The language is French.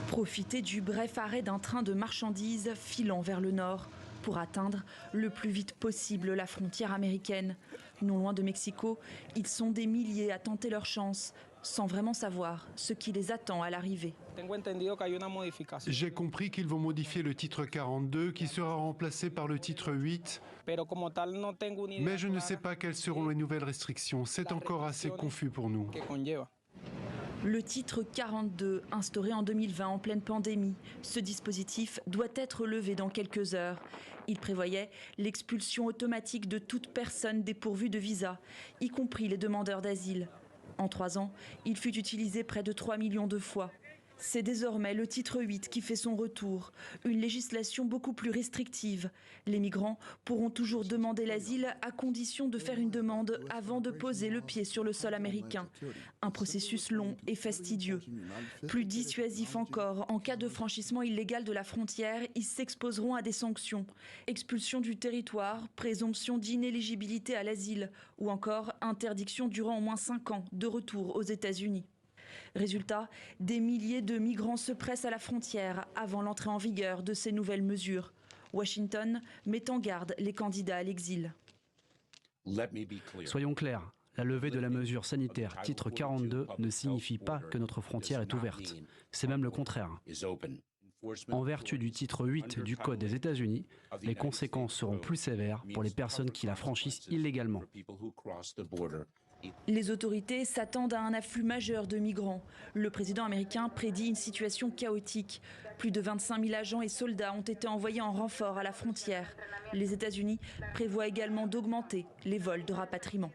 Profiter du bref arrêt d'un train de marchandises filant vers le nord pour atteindre le plus vite possible la frontière américaine. Non loin de Mexico, ils sont des milliers à tenter leur chance sans vraiment savoir ce qui les attend à l'arrivée. J'ai compris qu'ils vont modifier le titre 42 qui sera remplacé par le titre 8. Mais je ne sais pas quelles seront les nouvelles restrictions. C'est encore assez confus pour nous. Le titre 42, instauré en 2020 en pleine pandémie, ce dispositif doit être levé dans quelques heures. Il prévoyait l'expulsion automatique de toute personne dépourvue de visa, y compris les demandeurs d'asile. En 3 ans, il fut utilisé près de 3 millions de fois. C'est désormais le titre 8 qui fait son retour, une législation beaucoup plus restrictive. Les migrants pourront toujours demander l'asile à condition de faire une demande avant de poser le pied sur le sol américain. Un processus long et fastidieux. Plus dissuasif encore, en cas de franchissement illégal de la frontière, ils s'exposeront à des sanctions. Expulsion du territoire, présomption d'inéligibilité à l'asile ou encore interdiction durant au moins 5 ans de retour aux États-Unis. Résultat, des milliers de migrants se pressent à la frontière avant l'entrée en vigueur de ces nouvelles mesures. Washington met en garde les candidats à l'exil. Soyons clairs, la levée de la mesure sanitaire titre 42 ne signifie pas que notre frontière est ouverte. C'est même le contraire. En vertu du titre 8 du Code des États-Unis, les conséquences seront plus sévères pour les personnes qui la franchissent illégalement. Les autorités s'attendent à un afflux majeur de migrants. Le président américain prédit une situation chaotique. Plus de 25 000 agents et soldats ont été envoyés en renfort à la frontière. Les États-Unis prévoient également d'augmenter les vols de rapatriement.